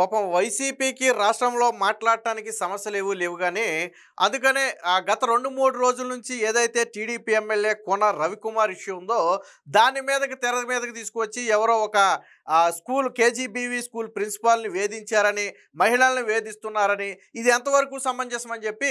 పాపం వైసీపీకి రాష్ట్రంలో మాట్లాడటానికి సమస్యలేవు లేవు కానీ అందుకనే గత 2-3 రోజుల నుంచి ఏదైతే టీడీపీ ఎమ్మెల్యే కోన రవికుమార్ ఇష్యూ ఉందో దాని మీదకి తెర మీదకి తీసుకువచ్చి ఎవరో ఒక స్కూల్ కేజీబీవీ స్కూల్ ప్రిన్సిపాల్ని వేధించారని మహిళల్ని వేధిస్తున్నారని ఇది ఎంతవరకు సమంజసమని చెప్పి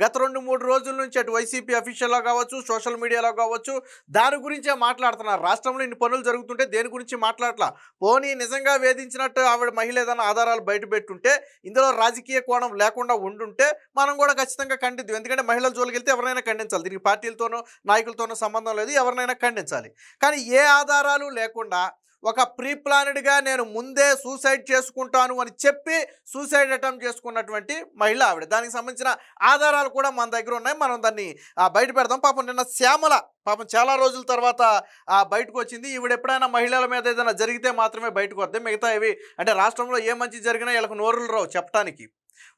గత 2-3 రోజుల నుంచి అటు వైసీపీ అఫీషియల్లో కావచ్చు సోషల్ మీడియాలో కావచ్చు దాని గురించే మాట్లాడుతున్నారు. రాష్ట్రంలో ఇన్ని పనులు జరుగుతుంటే దేని గురించి మాట్లాడట్లా. పోనీ నిజంగా వేధించినట్టు ఆవిడ మహిళ ఏదైనా ఆధారాలు బయట పెట్టుంటే ఇందులో రాజకీయ కోణం లేకుండా ఉండుంటే మనం కూడా ఖచ్చితంగా ఖండిద్దాం. ఎందుకంటే మహిళల జోలికి వెళ్తే ఎవరినైనా ఖండించాలి. దీనికి పార్టీలతోనూ నాయకులతోనూ సంబంధం లేదు, ఎవరినైనా ఖండించాలి. కానీ ఏ ఆధారాలు లేకుండా ఒక ప్రీ ప్లానెడ్గా నేను ముందే సూసైడ్ చేసుకుంటాను అని చెప్పి సూసైడ్ అటెంప్ట్ చేసుకున్నటువంటి మహిళ ఆవిడ. దానికి సంబంధించిన ఆధారాలు కూడా మన దగ్గర ఉన్నాయి, మనం దాన్ని బయట పెడదాం. పాపం నిన్న శ్యామల పాపం చాలా రోజుల తర్వాత బయటకు వచ్చింది. ఈవిడ ఎప్పుడైనా మహిళల మీద ఏదైనా జరిగితే మాత్రమే బయటకు వద్దాం, మిగతా ఇవి అంటే రాష్ట్రంలో ఏ మంచి జరిగినా వీళ్ళకు నోరులు రావు చెప్పడానికి.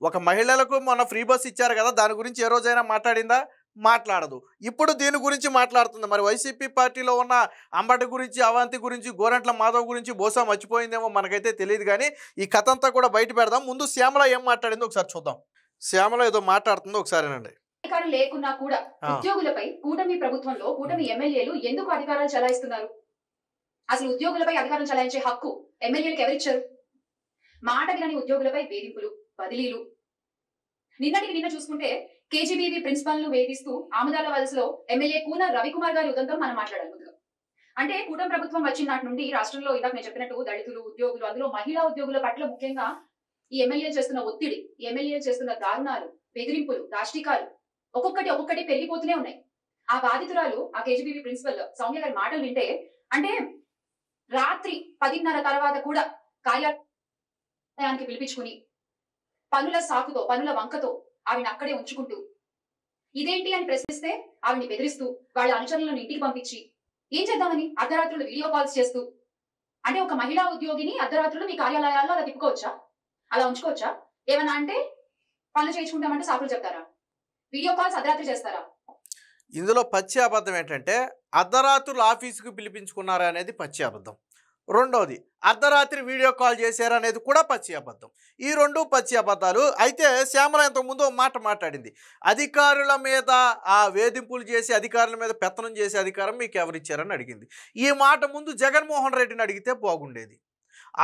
ఒక మహిళలకు మొన్న ఫ్రీ బస్ ఇచ్చారు కదా, దాని గురించి ఏ రోజైనా మాట్లాడిందా? మాట్లాడదు. ఇప్పుడు దీని గురించి మాట్లాడుతుంది. మరి వైసీపీ పార్టీలో ఉన్న అంబటి గురించి, అవంతి గురించి, గోరంట్ల మాధవ్ గురించి బహుశా మర్చిపోయిందేమో, మనకైతే తెలియదు. కానీ ఈ కథ అంతా కూడా బయట పెడదాం. ముందు శ్యామల ఏం మాట్లాడిందో ఒకసారి చూద్దాం. శ్యామల ఏదో మాట్లాడుతుందో ఒకసారినండి. అధికారం లేకున్నా కూడా ఉద్యోగులపై కూటమి ప్రభుత్వంలో కూటమి ఎమ్మెల్యేలు ఎందుకు అధికారాలు చలాయిస్తున్నారు? అసలు ఉద్యోగులపై అధికారం చలాయించే హక్కు ఎమ్మెల్యేలకు ఎవరిచ్చారు? మాట వినని ఉద్యోగులపై వేధింపులు, బదిలీలు. నిన్నటికి నిన్న చూసుకుంటే కేజీబీవీ ప్రిన్సిపల్ ను వేధిస్తూ ఆముదాల వలసలో ఎమ్మెల్యే కూన రవికుమార్ గారి ఉదంతం మనం మాట్లాడాలి ముందుగా. అంటే కూటమి ప్రభుత్వం వచ్చిన నాటి నుండి రాష్ట్రంలో ఇందాక నేను చెప్పినట్టు దళితులు, ఉద్యోగులు, అందులో మహిళా ఉద్యోగుల పట్ల ముఖ్యంగా ఈ ఎమ్మెల్యేలు చేస్తున్న ఒత్తిడి, ఈ ఎమ్మెల్యేలు చేస్తున్న దారుణాలు, బెదిరింపులు, దాష్టికాలు ఒక్కొక్కటి పెరిగిపోతూనే ఉన్నాయి. ఆ బాధితురాలు ఆ కేజీబీవీ ప్రిన్సిపల్ సౌమ్య గారి మాటలు వింటే అంటే రాత్రి 10:30 తర్వాత కూడా కార్యాలయానికి పిలిపించుకుని పనుల సాకుతో, పనుల వంకతో ఆవిడ అక్కడే ఉంచుకుంటూ ఇదేంటి అని ప్రశ్నిస్తే ఆవిడ్ని బెదిరిస్తూ వాళ్ళ అనుచరులను ఇంటికి పంపించి ఏం చేద్దామని అర్ధరాత్రులు వీడియో కాల్స్ చేస్తూ, అంటే ఒక మహిళా ఉద్యోగిని అర్ధరాత్రులు మీ కార్యాలయాల్లో అలా తిప్పుకోవచ్చా? అలా ఉంచుకోవచ్చా? ఏమన్నా అంటే పనులు చేయించుకుంటామంటే సాకులు చెప్తారా? వీడియో కాల్స్ అర్ధరాత్రి చేస్తారా? ఇందులో పచ్చి అబద్ధం ఏంటంటే అర్ధరాత్రులు ఆఫీసుకు పిలిపించుకున్నారా అనేది పచ్చి అబద్ధం. రెండవది అర్ధరాత్రి వీడియో కాల్ చేశారు అనేది కూడా పచ్చి అబద్ధం. ఈ రెండు పచ్చి అబద్ధాలు. అయితే శ్యామల ఇంతకుముందు మాట మాట్లాడింది, అధికారుల మీద వేధింపులు చేసి అధికారుల మీద పెత్తనం చేసే అధికారం మీకు ఎవరిచ్చారని అడిగింది. ఈ మాట ముందు జగన్మోహన్ రెడ్డిని అడిగితే బాగుండేది.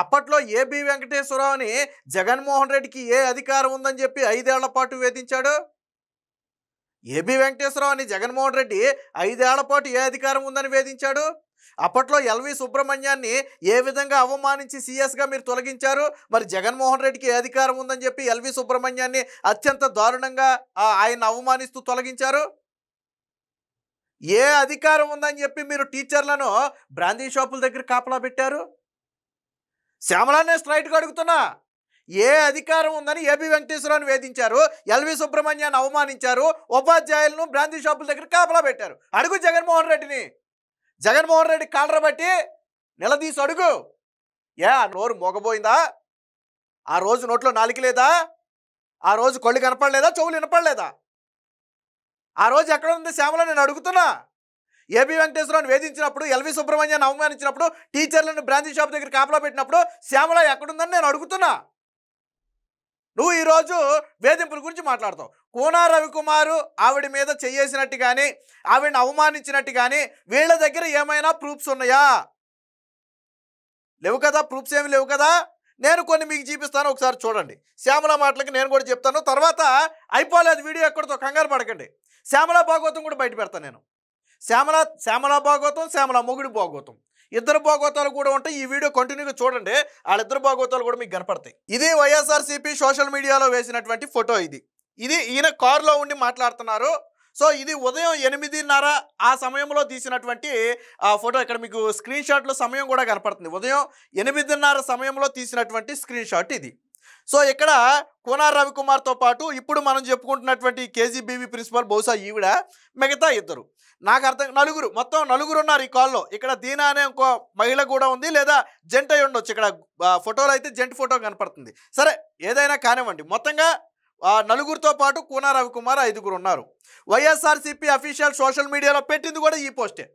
అప్పట్లో ఏబి వెంకటేశ్వరరావుని జగన్మోహన్ రెడ్డికి ఏ అధికారం ఉందని చెప్పి 5 ఏళ్ల పాటు వేధించాడు? ఏబి వెంకటేశ్వరరావుని జగన్మోహన్ రెడ్డి 5 ఏళ్ల పాటు ఏ అధికారం ఉందని వేధించాడు? అప్పట్లో ఎల్వి సుబ్రహ్మణ్యాన్ని ఏ విధంగా అవమానించి సీఎస్గా మీరు తొలగించారు? మరి జగన్మోహన్ రెడ్డికి ఏ అధికారం ఉందని చెప్పి ఎల్వి సుబ్రహ్మణ్యాన్ని అత్యంత దారుణంగా ఆయన అవమానిస్తూ తొలగించారు? ఏ అధికారం ఉందని చెప్పి మీరు టీచర్లను బ్రాందీ షాపుల దగ్గర కాపలా పెట్టారు? శ్యామలానే స్ట్రైట్గా అడుగుతున్నా, ఏ అధికారం ఉందని ఏబి వెంకటేశ్వరరావుని వేధించారు, ఎల్వి సుబ్రహ్మణ్యాన్ని అవమానించారు, ఉపాధ్యాయులను బ్రాందీ షాపుల దగ్గర కాపలా పెట్టారు? అడుగు జగన్మోహన్ రెడ్డిని. జగన్మోహన్ రెడ్డి కాలర బట్టి నిలదీసి అడుగు. నోరు మోగబోయిందా? ఆ రోజు నోట్లో నాలిక లేదా? ఆ రోజు కళ్ళు కనపడలేదా? చెవులు వినపడలేదా? ఆ రోజు ఎక్కడ ఉంది శ్యామల? నేను అడుగుతున్నా. ఏబి వెంకటేశ్వరరావుని వేధించినప్పుడు, ఎల్వి సుబ్రహ్మణ్యాన్ని అవమానించినప్పుడు, టీచర్లను బ్రాందీ షాప్ దగ్గర కాపలా పెట్టినప్పుడు శ్యామల ఎక్కడుందని నేను అడుగుతున్నా. నువ్వు ఈరోజు వేధింపుల గురించి మాట్లాడతావు. కోన రవికుమారు ఆవిడ మీద చేసినట్టు కానీ, ఆవిడని అవమానించినట్టు కానీ వీళ్ళ దగ్గర ఏమైనా ప్రూఫ్స్ ఉన్నాయా? లేవు కదా, ప్రూఫ్స్ ఏమి లేవు కదా. నేను కొన్ని మీకు చూపిస్తాను, ఒకసారి చూడండి. శ్యామల మాటలకి నేను కూడా చెప్తాను. తర్వాత అయిపోలేదు వీడియో ఎక్కడితో, కంగారు పడకండి. శ్యామల భాగవతం కూడా బయట పెడతాను నేను. శ్యామల భాగవతం, శ్యామల మొగుడి భాగవతం, ఇద్దరు భాగవతాలు కూడా ఉంటాయి. ఈ వీడియో కంటిన్యూగా చూడండి, వాళ్ళిద్దరు భాగవతాలు కూడా మీకు కనపడతాయి. ఇది వైఎస్ఆర్సీపీ సోషల్ మీడియాలో వేసినటువంటి ఫోటో. ఇది ఈయన కారులో ఉండి మాట్లాడుతున్నారు. సో ఇది ఉదయం 8:30 ఆ సమయంలో తీసినటువంటి ఫోటో. ఇక్కడ మీకు స్క్రీన్ షాట్లో సమయం కూడా కనపడుతుంది. ఉదయం 8:30 సమయంలో తీసినటువంటి స్క్రీన్ షాట్ ఇది. సో ఇక్కడ కోన రవికుమార్తో పాటు ఇప్పుడు మనం చెప్పుకుంటున్నటువంటి కేజీబీవీ ప్రిన్సిపల్ బహుశా ఈవిడ, మిగతా ఇద్దరు, నాకు అర్థం మొత్తం నలుగురు ఉన్నారు ఈ కాల్లో. ఇక్కడ దీనా అనే ఇంకో మహిళ కూడా ఉంది, లేదా జంట అయి ఉండొచ్చు. ఇక్కడ ఫోటోలో అయితే జంట ఫోటో కనపడుతుంది. సరే ఏదైనా కానివ్వండి, మొత్తంగా నలుగురితో పాటు కోన రవికుమార్ 5గురు ఉన్నారు. వైఎస్ఆర్సీపీ అఫీషియల్ సోషల్ మీడియాలో పెట్టింది కూడా ఈ పోస్టే.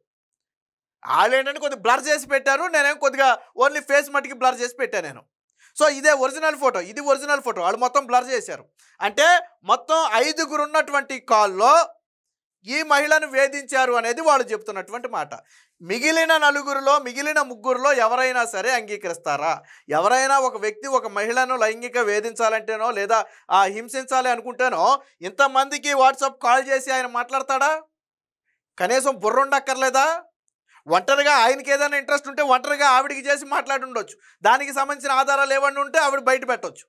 వాళ్ళు ఏంటంటే కొద్దిగా బ్లర్ చేసి పెట్టారు, నేనేం కొద్దిగా ఓన్లీ ఫేస్ మట్టికి బ్లర్ చేసి పెట్టాను నేను. సో ఇదే ఒరిజినల్ ఫోటో, ఇది ఒరిజినల్ ఫోటో. వాళ్ళు మొత్తం బ్లర్ చేశారు. అంటే మొత్తం 5 ఉన్నటువంటి కాల్లో ఈ మహిళను వేధించారు అనేది వాళ్ళు చెప్తున్నటువంటి మాట. మిగిలిన 4 మిగిలిన 3 ఎవరైనా సరే అంగీకరిస్తారా? ఎవరైనా ఒక వ్యక్తి ఒక మహిళను లైంగిక వేధించాలంటేనో లేదా హింసించాలి అనుకుంటేనో ఇంతమందికి వాట్సాప్ కాల్ చేసి ఆయన మాట్లాడతాడా? కనీసం బుర్ర ఉండక్కర్లేదా? ఒంటరిగా ఆయనకి ఏదైనా ఇంట్రెస్ట్ ఉంటే ఒంటరిగా ఆవిడికి చేసి మాట్లాడి ఉండొచ్చు. దానికి సంబంధించిన ఆధారాలు ఏమన్నా ఉంటే ఆవిడ బయట పెట్టవచ్చు.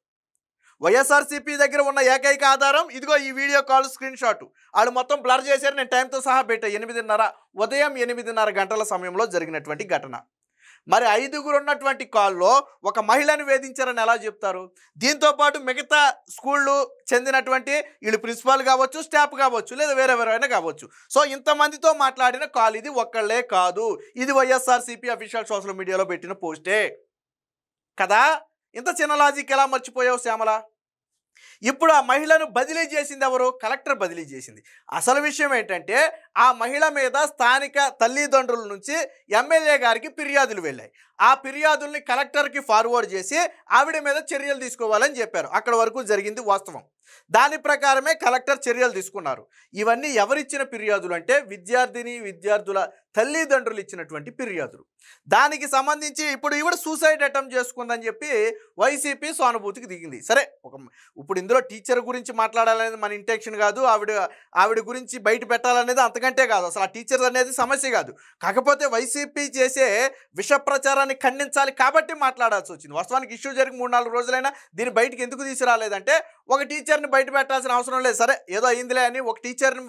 వైఎస్ఆర్సీపీ దగ్గర ఉన్న ఏకైక ఆధారం ఇదిగో ఈ వీడియో కాల్ స్క్రీన్ షాట్. వాళ్ళు మొత్తం బ్లర్ చేశారు. నేను టైంతో సహా పెట్టా. 8:30 ఉదయం 8:30 గంటల సమయంలో జరిగినటువంటి ఘటన. మరి 5 ఉన్నటువంటి కాల్లో ఒక మహిళను వేధించారని ఎలా చెప్తారు? దీంతోపాటు మిగతా స్కూళ్ళు చెందినటువంటి వీళ్ళు ప్రిన్సిపాల్ కావచ్చు, స్టాఫ్ కావచ్చు, లేదా వేరెవరైనా కావచ్చు. సో ఇంతమందితో మాట్లాడిన కాల్ ఇది ఒక్కళ్ళే కాదు. ఇది వైఎస్ఆర్సీపీ అఫీషియల్ సోషల్ మీడియాలో పెట్టిన పోస్టే కదా. ఇంత చిన్న లాజిక్ ఎలా మర్చిపోయావు శ్యామల? ఇప్పుడు ఆ మహిళను బదిలీ చేసింది ఎవరు? కలెక్టర్ బదిలీ చేసింది. అసలు విషయం ఏంటంటే ఆ మహిళ మీద స్థానిక తల్లిదండ్రుల నుంచి ఎమ్మెల్యే గారికి ఫిర్యాదులు వెళ్ళాయి. ఆ ఫిర్యాదుల్ని కలెక్టర్కి ఫార్వర్డ్ చేసి ఆవిడ మీద చర్యలు తీసుకోవాలని చెప్పారు. అక్కడ వరకు జరిగింది వాస్తవం. దాని ప్రకారమే కలెక్టర్ చర్యలు తీసుకున్నారు. ఇవన్నీ ఎవరిచ్చిన ఫిర్యాదులు అంటే విద్యార్థుల తల్లిదండ్రులు ఇచ్చినటువంటి ఫిర్యాదులు. దానికి సంబంధించి ఇప్పుడు ఈవిడ సూసైడ్ అటెంప్ట్ చేసుకుందని చెప్పి వైసీపీ సానుభూతికి దిగింది. సరే, ఇప్పుడు ఇందులో టీచర్ గురించి మాట్లాడాలనేది మన ఇంటెన్షన్ కాదు. ఆవిడ గురించి బయట పెట్టాలనేది అంతకంటే కాదు. అసలు ఆ టీచర్ అనేది సమస్య కాదు. కాకపోతే వైసీపీ చేసే విష ప్రచారాన్ని ఖండించాలి కాబట్టి మాట్లాడాల్సి వచ్చింది. వాస్తవానికి ఇష్యూ జరిగి 3-4 రోజులైనా దీన్ని బయటకు ఎందుకు తీసుకురాలేదంటే ఒక టీచర్ని బయట పెట్టాల్సిన అవసరం లేదు. సరే, ఏదో అయిందిలే అని ఒక టీచర్ని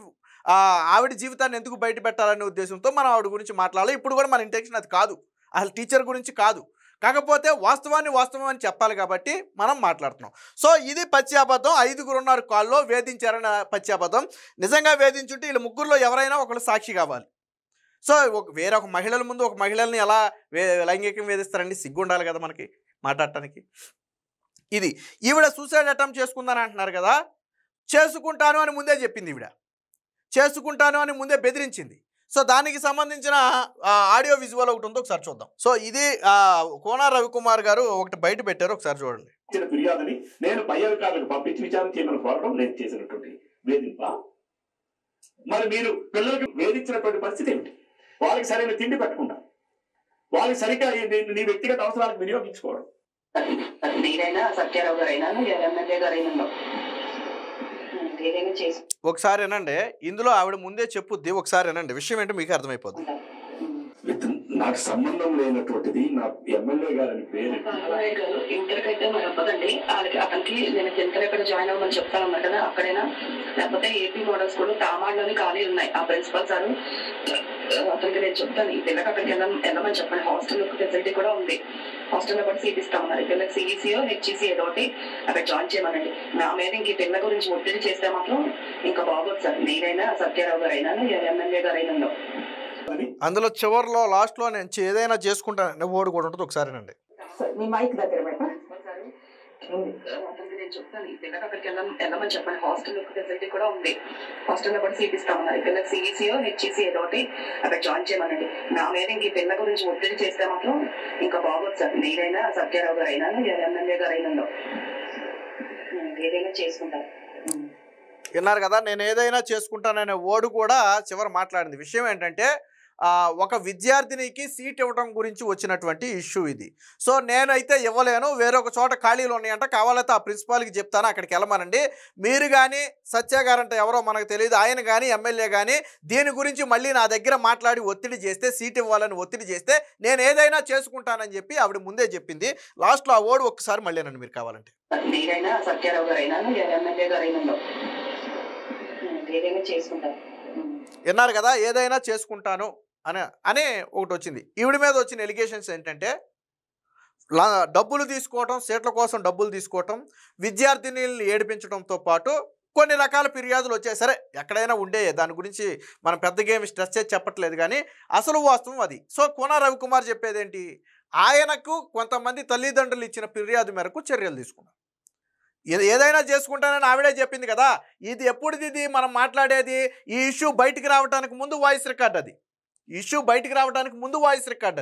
ఆవిడ జీవితాన్ని ఎందుకు బయట పెట్టాలనే ఉద్దేశంతో మనం ఆవిడ గురించి మాట్లాడాలి. ఇప్పుడు కూడా మన ఇంటెన్షన్ అది కాదు, అసలు టీచర్ గురించి కాదు. కాకపోతే వాస్తవం అని చెప్పాలి కాబట్టి మనం మాట్లాడుతున్నాం. సో ఇది పచ్చి అబద్ధం. 5 ఉన్నారు కాల్లో వేధించారన్న పచ్చి అబద్ధం. నిజంగా వేధించుంటే వీళ్ళు 3లో ఎవరైనా ఒకళ్ళు సాక్షి కావాలి. సో వేరొక మహిళల ముందు ఒక మహిళల్ని ఎలా లైంగికం వేధిస్తారండి? సిగ్గు ఉండాలి కదా మనకి మాట్లాడటానికి. ఇది ఈవిడ సూసైడ్ అటెంప్ట్ చేసుకుందని అంటున్నారు కదా. చేసుకుంటాను అని ముందే చెప్పింది ఈవిడ. చేసుకుంటాను అని ముందే బెదిరించింది. సో దానికి సంబంధించిన ఆడియో విజువల్ ఒకటి ఉందో ఒకసారి చూద్దాం. సో ఇది కోన రవికుమార్ గారు ఒకటి బయట పెట్టారు, ఒకసారి చూడండి. ఫిర్యాదుని నేను పై అధికారులకు పంపించి విచారణ చేయమని కోరడం నేను చేసినటువంటి వేధింప. మరి మీరు పిల్లలకు వేధించినటువంటి పరిస్థితి ఏమిటి? వాళ్ళకి సరైన తిండి పెట్టకుండా వాళ్ళకి సరిగ్గా నీ వ్యక్తిగత అవసరాలకు వినియోగించుకోవడం. నేనైనా సత్యారావు గారైనా ఎమ్మెల్యే గారైనా ఏదైనా చేసి ఒకసారి ఏనండి, ఇందులో ఆవిడ ముందే చెప్పుద్ది. ఒకసారి ఏనండి, విషయం ఏంటో మీకు అర్థమైపోద్ది. నాకు సంబంధం లేనటువంటిది నా ఎమ్మెల్యే గారని పేరు. ఇంటర్కి అయితే మరి అవ్వదండి. అతనికి నేను ఇంటర్ ఎక్కడ జాయిన్ అవ్వమని చెప్తానన్నారు కదా, అక్కడైనా లేకపోతే ఏపీ మోడల్ స్కూల్ తామాడులోని ఖాళీ ఉన్నాయి. ఆ ప్రిన్సిపల్ సార్ అతనికి నేను చెప్తాను, ఈ పిల్లకి అక్కడికి వెళ్ళమని చెప్పండి. హాస్టల్ ఫెసిలిటీ కూడా ఉంది. హాస్టల్లో కూడా సీట్ ఇస్తామన్నారు. ఈ పిల్లకి సిఈసీయో హెచ్ఈసీ ఏదో ఒకటి అక్కడ జాయిన్ చేయమనండి. నా మీద ఇంక ఈ పిల్ల గురించి ఒత్తిడి చేస్తే మాత్రం ఇంకా బాగోదు సార్. నేనైనా సత్యారావు గారైనా ఎమ్మెల్యే గారైనా. అందులో చివరిలో లాస్ట్లో నేను ఏదైనా చేసుకుంటాను ఓడి కూడా ఉంటుంది. ఒకసారినండి, మీ మైక్ దగ్గర అతనికి నేను చెప్తాను, ఈ పిల్లకి అక్కడికి వెళ్ళమని చెప్పండి. హాస్టల్ ఫెసిలిటీ కూడా ఉంది. హాస్టల్లో కూడా సీట్ ఇస్తామన్నారు. ఈ పిల్లకి సిఈసీయో హెచ్ఈసీ ఏదో ఒకటి అక్కడ జాయిన్ చేయమనండి. నా మీద ఇంక ఈ పిల్ల గురించి ఒత్తిడి చేస్తే మాత్రం ఇంకా బాగోదు సార్. నేనైనా సత్యారావు గారైనా ఎమ్మెల్యే గారైనా ఏదైనా చేసుకుంటాను. విన్నారు కదా, నేను ఏదైనా చేసుకుంటాననే ఓడు కూడా చివరి మాట్లాడింది. విషయం ఏంటంటే ఒక విద్యార్థినికి సీట్ ఇవ్వడం గురించి వచ్చినటువంటి ఇష్యూ ఇది. సో నేనైతే ఇవ్వలేను, వేరొక చోట ఖాళీలు ఉన్నాయంట, కావాలైతే ఆ ప్రిన్సిపాల్కి చెప్తాను, అక్కడికి వెళ్ళమనండి. మీరు కానీ సత్య గారంటే ఎవరో మనకు తెలియదు, ఆయన కానీ ఎమ్మెల్యే కానీ దీని గురించి మళ్ళీ నా దగ్గర మాట్లాడి ఒత్తిడి చేస్తే, సీట్ ఇవ్వాలని ఒత్తిడి చేస్తే నేను ఏదైనా చేసుకుంటానని చెప్పి ఆవిడ ముందే చెప్పింది. లాస్ట్లో ఆ ఓడు ఒక్కసారి మళ్ళీ నన్ను మీరు కావాలంటే. నేనైనా సత్యారావు గారైనా ఎమ్మెల్యే గారైనా ఏదైనా చేసుకుంటాను. విన్నారు కదా, ఏదైనా చేసుకుంటాను అని ఒకటి వచ్చింది. ఈవిడ మీద వచ్చిన ఎలిగేషన్స్ ఏంటంటే డబ్బులు తీసుకోవటం, సీట్ల కోసం డబ్బులు తీసుకోవటం, విద్యార్థినిల్ని ఏడిపించడంతో పాటు కొన్ని రకాల ఫిర్యాదులు వచ్చాయి. సరే, ఎక్కడైనా ఉండే, దాని గురించి మనం పెద్దగా ఏమి స్ట్రెస్ చేసి చెప్పట్లేదు, కానీ అసలు వాస్తవం అది. సో కోన రవికుమార్ చెప్పేది ఏంటి? ఆయనకు కొంతమంది తల్లిదండ్రులు ఇచ్చిన ఫిర్యాదు మేరకు చర్యలు తీసుకున్నారు. ఏదైనా చేసుకుంటానని ఆవిడే చెప్పింది కదా. ఇది ఎప్పుడుది మనం మాట్లాడేది? ఈ ఇష్యూ బయటికి రావడానికి ముందు వాయిస్ రికార్డ్ అది. ఇష్యూ బయటికి రావడానికి ముందు వాయిస్ రికార్డ్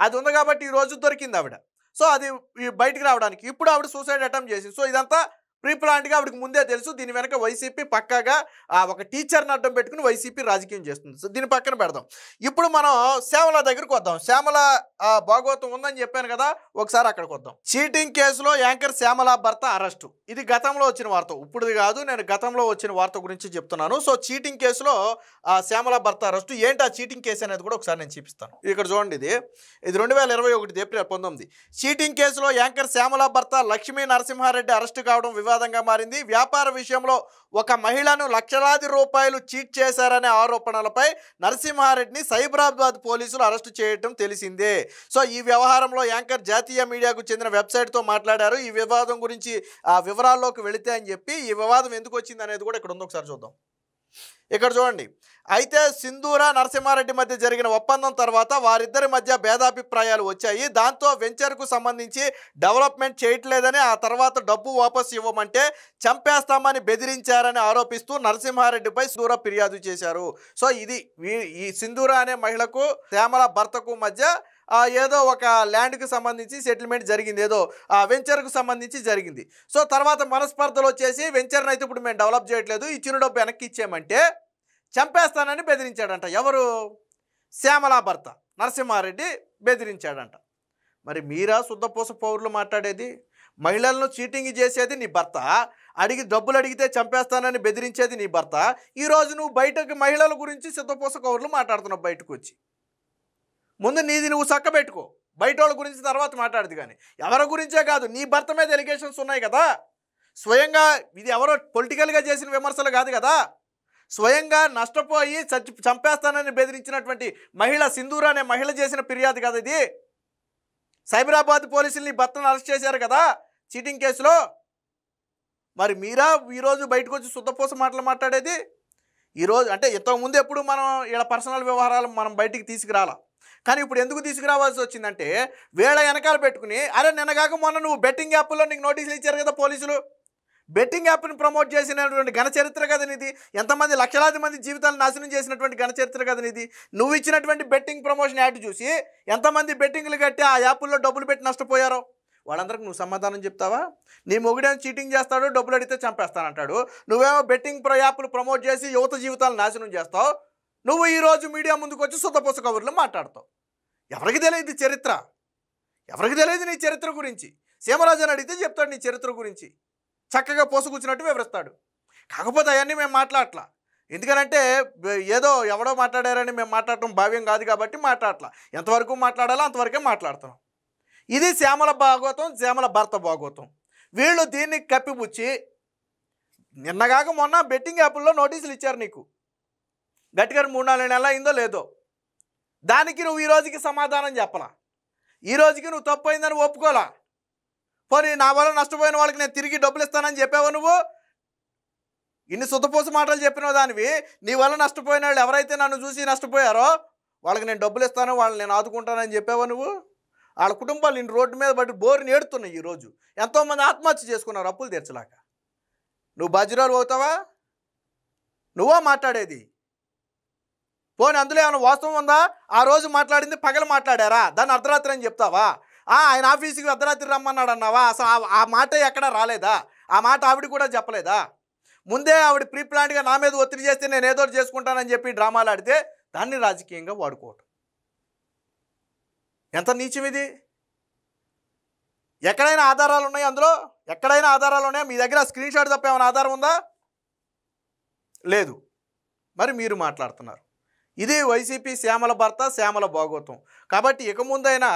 అది ఉంది కాబట్టి ఈరోజు దొరికింది ఆవిడ. సో అది బయటికి రావడానికి ఇప్పుడు ఆవిడ సూసైడ్ అటెంప్ట్ చేసింది. సో ఇదంతా ప్రీ ప్లాన్డ్గా ఆవిడకి ముందే తెలుసు. దీని వెనక వైసీపీ పక్కాగా ఒక టీచర్ని అడ్డం పెట్టుకుని వైసీపీ రాజకీయం చేస్తుంది. సో దీని పక్కన పెడదాం. ఇప్పుడు మనం శ్యామల దగ్గరికి వద్దాం. శ్యామల భాగవతం ఉందని చెప్పాను కదా, ఒకసారి అక్కడికి వద్దాం. చీటింగ్ కేసులో యాంకర్ శ్యామల భర్త అరెస్టు. ఇది గతంలో వచ్చిన వార్త, ఇప్పుడుది కాదు, నేను గతంలో వచ్చిన వార్త గురించి చెప్తున్నాను. సో చీటింగ్ కేసులో శ్యామల భర్త అరెస్టు. ఏంటి ఆ చీటింగ్ కేసు అనేది కూడా ఒకసారి నేను చూపిస్తాను. ఇక్కడ చూడండి, ఇది 2021 ఏప్రిల్ 19. చీటింగ్ కేసులో యాంకర్ శ్యామల భర్త లక్ష్మీ నరసింహారెడ్డి అరెస్టు కావడం వివాదంగా మారింది. వ్యాపార విషయంలో ఒక మహిళను లక్షలాది రూపాయలు చీట్ చేశారనే ఆరోపణలపై నరసింహారెడ్డిని సైబరాబాద్ పోలీసులు అరెస్టు చేయడం తెలిసిందే. సో ఈ వ్యవహారంలో యాంకర్ జాతీయ మీడియాకు చెందిన వెబ్సైట్తో మాట్లాడారు. ఈ వివాదం గురించి వివరాల్లోకి వెళితే అని చెప్పి, ఈ వివాదం ఎందుకు వచ్చింది అనేది కూడా ఇక్కడ ఉంది, ఒకసారి చూద్దాం. ఇక్కడ చూడండి, అయితే సింధూర నరసింహారెడ్డి మధ్య జరిగిన ఒప్పందం తర్వాత వారిద్దరి మధ్య భేదాభిప్రాయాలు వచ్చాయి. దాంతో వెంచర్కు సంబంధించి డెవలప్మెంట్ చేయట్లేదని, ఆ తర్వాత డబ్బు వాపసు ఇవ్వమంటే చంపేస్తామని బెదిరించారని ఆరోపిస్తూ నరసింహారెడ్డిపై సింధూర ఫిర్యాదు చేశారు. సో ఇది ఈ సింధూర అనే మహిళకు శ్యామల భర్తకు మధ్య ఏదో ఒక ల్యాండ్కి సంబంధించి సెటిల్మెంట్ జరిగింది, ఏదో వెంచర్కు సంబంధించి జరిగింది. సో తర్వాత మనస్పర్ధలు వచ్చేసి వెంచర్ని అయితే ఇప్పుడు మేము డెవలప్ చేయట్లేదు, ఇచ్చిన డబ్బు వెనక్కి ఇచ్చామంటే చంపేస్తానని బెదిరించాడంట. ఎవరు? శ్యామల భర్త నరసింహారెడ్డి బెదిరించాడంట. మరి మీరా శుద్ధపూస పౌరులు మాట్లాడేది? మహిళలను చీటింగ్ చేసేది నీ భర్త, డబ్బులు అడిగితే చంపేస్తానని బెదిరించేది నీ భర్త. ఈరోజు నువ్వు బయటకు మహిళల గురించి శుద్ధపూస పౌరులు మాట్లాడుతున్నావు. బయటకు వచ్చి ముందు నీది నువ్వు చక్క పెట్టుకో, బయట వాళ్ళ గురించి తర్వాత మాట్లాడదు. కానీ ఎవరి గురించే కాదు, నీ భర్త మీద ఎలిగేషన్స్ ఉన్నాయి కదా. స్వయంగా ఇది ఎవరో పొలిటికల్గా చేసిన విమర్శలు కాదు కదా, స్వయంగా నష్టపోయి చంపేస్తానని బెదిరించినటువంటి మహిళ సింధూర అనే మహిళ చేసిన ఫిర్యాదు కదా ఇది. సైబరాబాద్ పోలీసులు నీ భర్తను అరెస్ట్ చేశారు కదా చీటింగ్ కేసులో. మరి మీరా ఈరోజు బయటకు వచ్చి శుద్ధపూస మాటలు మాట్లాడేది? ఈరోజు అంటే ఇంతకుముందు ఎప్పుడు మనం ఇలా పర్సనల్ వ్యవహారాలు మనం బయటికి తీసుకురాలా, కానీ ఇప్పుడు ఎందుకు తీసుకురావాల్సి వచ్చిందంటే వేళ వెనకాల పెట్టుకుని, అరే నిన్నగాక మొన్న నువ్వు బెట్టింగ్ యాప్లో నీకు నోటీసులు ఇచ్చారు కదా పోలీసులు, బెట్టింగ్ యాప్ని ప్రమోట్ చేసినటువంటి ఘన చరిత్ర కదా నీది. ఎంతమంది లక్షలాది మంది జీవితాలు నాశనం చేసినటువంటి ఘన చరిత్ర కదా నీది. నువ్వు ఇచ్చినటువంటి బెట్టింగ్ ప్రమోషన్ యాడ్ చూసి ఎంతమంది బెట్టింగ్లు కట్టి ఆ యాప్ల్లో డబ్బులు పెట్టి నష్టపోయారో వాళ్ళందరికీ నువ్వు సమాధానం చెప్తావా? నీ మొగుడేమో చీటింగ్ చేస్తాడు, డబ్బులు అడిగితే చంపేస్తానంటాడు. నువ్వేమో బెట్టింగ్ యాప్లు ప్రమోట్ చేసి యువత జీవితాలు నాశనం చేస్తావు. నువ్వు ఈరోజు మీడియా ముందుకు వచ్చి శుద్ధపూస కబుర్లు మాట్లాడతావు. ఎవరికి తెలియదు చరిత్ర? ఎవరికి తెలియదు నీ చరిత్ర గురించి? సీమరాజు అడిగితే చెప్తాడు నీ చరిత్ర గురించి, చక్కగా పోసుకూర్చున్నట్టు వివరిస్తాడు. కాకపోతే అవన్నీ మేము మాట్లాడట్లా, ఎందుకనంటే ఏదో ఎవడో మాట్లాడారని మేము మాట్లాడటం భావ్యం కాదు కాబట్టి మాట్లాడట్లా. ఎంతవరకు మాట్లాడాలో అంతవరకే మాట్లాడుతున్నాం. ఇది శ్యామల భాగవతం, శ్యామల భర్త భాగవతం. వీళ్ళు దీన్ని కప్పిపుచ్చి నిన్నగాక మొన్న బెట్టింగ్ యాప్ల్లో నోటీసులు ఇచ్చారు నీకు, గట్టిగా 3-4 నెలలు అయిందో లేదో. దానికి నువ్వు ఈ రోజుకి సమాధానం చెప్పలా, ఈ రోజుకి నువ్వు తప్పు అయిందని ఒప్పుకోలా. పోనీ నా వల్ల నష్టపోయిన వాళ్ళకి నేను తిరిగి డబ్బులు ఇస్తానని చెప్పావు నువ్వు. ఇన్ని శుద్ధపూస మాటలు చెప్పిన దానివి, నీ వల్ల నష్టపోయిన వాళ్ళు ఎవరైతే నన్ను చూసి నష్టపోయారో వాళ్ళకి నేను డబ్బులు ఇస్తాను, వాళ్ళని నేను ఆదుకుంటానని చెప్పావా నువ్వు? వాళ్ళ కుటుంబాలు ఇన్ని రోడ్డు మీద బట్టి బోరుని ఏడుతున్నాయి. ఈరోజు ఎంతోమంది ఆత్మహత్య చేసుకున్నారు అప్పులు తీర్చలేక. నువ్వు బాధ్యురాలు అవుతావా? నువ్వా మాట్లాడేది? పోనీ అందులో ఏమైనా వాస్తవం ఉందా? ఆ రోజు మాట్లాడింది పగలు మాట్లాడారా? దాన్ని అర్ధరాత్రి అని చెప్తావా? ఆయన ఆఫీస్కి అర్ధరాత్రి రమ్మన్నాడు అన్నావా? అసలు ఆ మాట ఎక్కడా రాలేదా? ఆ మాట ఆవిడ కూడా చెప్పలేదా? ముందే ఆవిడ ప్రీ ప్లాన్డ్గా నా మీద ఒత్తిడి చేస్తే నేను ఏదో చేసుకుంటానని చెప్పి డ్రామాలు ఆడితే దాన్ని రాజకీయంగా వాడుకోవటం ఎంత నీచం ఇది? ఎక్కడైనా ఆధారాలు ఉన్నాయి అందులో? ఎక్కడైనా ఆధారాలు ఉన్నాయా? మీ దగ్గర స్క్రీన్ షాట్ తప్ప ఏమైనా ఆధారం ఉందా? లేదు. మరి మీరు మాట్లాడుతున్నారు. ఇది వైసీపీ శ్యామల భర్త, శ్యామల భాగవతం. కాబట్టి ఇక ముందైనా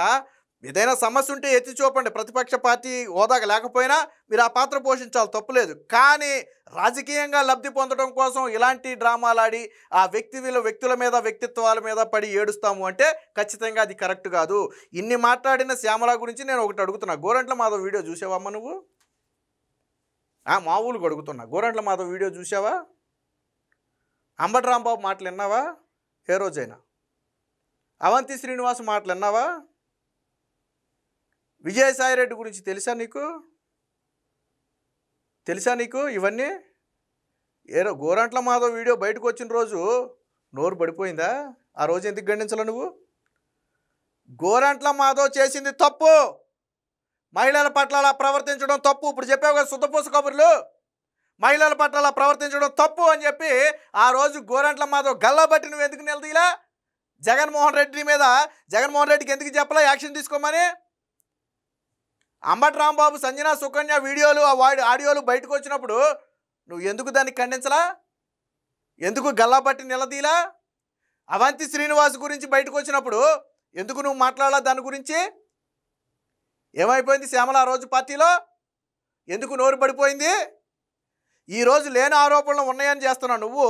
ఏదైనా సమస్య ఉంటే ఎత్తి చూపండి. ప్రతిపక్ష పార్టీ హోదాగా లేకపోయినా మీరు ఆ పాత్ర పోషించాలి, తప్పులేదు. కానీ రాజకీయంగా లబ్ధి పొందడం కోసం ఇలాంటి డ్రామాలు ఆడి ఆ వ్యక్తుల మీద వ్యక్తిత్వాల మీద పడి ఏడుస్తాము అంటే ఖచ్చితంగా అది కరెక్ట్ కాదు. ఇన్ని మాట్లాడిన శ్యామల గురించి నేను ఒకటి అడుగుతున్నా. గోరంట్ల మాధవ్ వీడియో చూసావమ్మా నువ్వు? మామూలుగా అడుగుతున్నా. గోరంట్ల మాధవ్ వీడియో చూసావా? అంబటి రాంబాబు మాటలు విన్నావా ఏ రోజైనా? అవంతి శ్రీనివాస్ మాటలు విన్నావా? విజయసాయిరెడ్డి గురించి తెలుసా నీకు ఇవన్నీ? గోరంట్ల మాధవ్ వీడియో బయటకు వచ్చిన రోజు నోరు పడిపోయిందా? ఆ రోజు ఎందుకు గండించాల నువ్వు? గోరంట్ల మాధవ్ చేసింది తప్పు. మహిళల పట్ల అలా ప్రవర్తించడం తప్పు. ఇప్పుడు చెప్పావు కదా శుద్ధపూస కబుర్లు, మహిళల పట్ల అలా ప్రవర్తించడం తప్పు అని చెప్పి ఆ రోజు గోరంట్ల మాధవ్ గల్లా బట్టి నువ్వు ఎందుకు నిలదీలా? జగన్మోహన్ రెడ్డి మీద జగన్మోహన్ రెడ్డికి ఎందుకు చెప్పలా యాక్షన్ తీసుకోమని? అంబటి రాంబాబు, సంజన సుకన్య వీడియోలు ఆడియోలు బయటకు వచ్చినప్పుడు నువ్వు ఎందుకు దాన్ని ఖండించలా? ఎందుకు గల్లా బట్టి నిలదీలా? అవంతి శ్రీనివాస్ గురించి బయటకు వచ్చినప్పుడు ఎందుకు నువ్వు మాట్లాడాలా దాని గురించి? ఏమైపోయింది శ్యామల ఆ రోజు పార్టీలో? ఎందుకు నోరు పడిపోయింది? ఈరోజు లేని ఆరోపణలు ఉన్నాయని చేస్తున్నావు. నువ్వు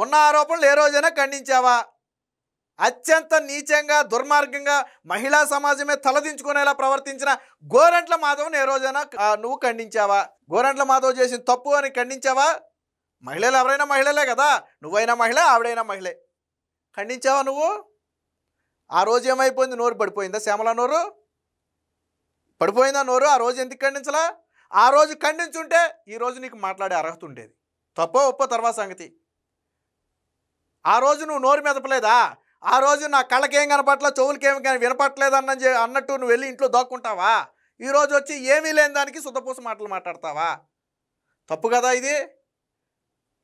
ఉన్న ఆరోపణలు ఏ రోజైనా ఖండించావా? అత్యంత నీచంగా దుర్మార్గంగా మహిళా సమాజమే తలదించుకునేలా ప్రవర్తించిన గోరంట్ల మాధవ్ని ఏ రోజైనా నువ్వు ఖండించావా? గోరంట్ల మాధవ్ చేసిన తప్పు అని ఖండించావా? మహిళలు ఎవరైనా మహిళలే కదా, నువ్వైనా మహిళ, ఆవిడైనా మహిళే. ఖండించావా నువ్వు? ఆ రోజు ఏమైపోయింది? నోరు పడిపోయిందా శ్యామల? నోరు పడిపోయిందా? నోరు ఆ రోజు ఎందుకు ఖండించలా? ఆ రోజు ఖండించుంటే ఈరోజు నీకు మాట్లాడే అర్హత ఉండేది. తప్పో ఒప్పో తర్వాత సంగతి. ఆ రోజు నువ్వు నోరు మెదపలేదా? ఆ రోజు నా కళ్ళకేం కనపట్ల, చెవులకేం వినపట్లేదు అన్నట్టు నువ్వు వెళ్ళి ఇంట్లో దాక్కుంటావా? ఈరోజు వచ్చి ఏమీ లేని దానికి శుద్ధపూస మాటలు మాట్లాడతావా? తప్పు కదా ఇది.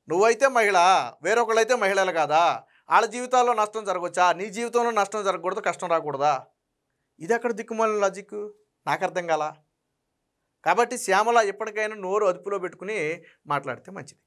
నువ్వైతే మహిళ, వేరొకళ్ళైతే మహిళలు కాదా? వాళ్ళ జీవితాల్లో నష్టం జరగవచ్చా? నీ జీవితంలో నష్టం జరగకూడదు, కష్టం రాకూడదా? ఇది ఎక్కడ దిక్కుమాలిన లాజిక్? నాకు అర్థం కాల. కాబట్టి శ్యామల ఎప్పటికైనా నోరు అదుపులో పెట్టుకుని మాట్లాడితే మంచిది.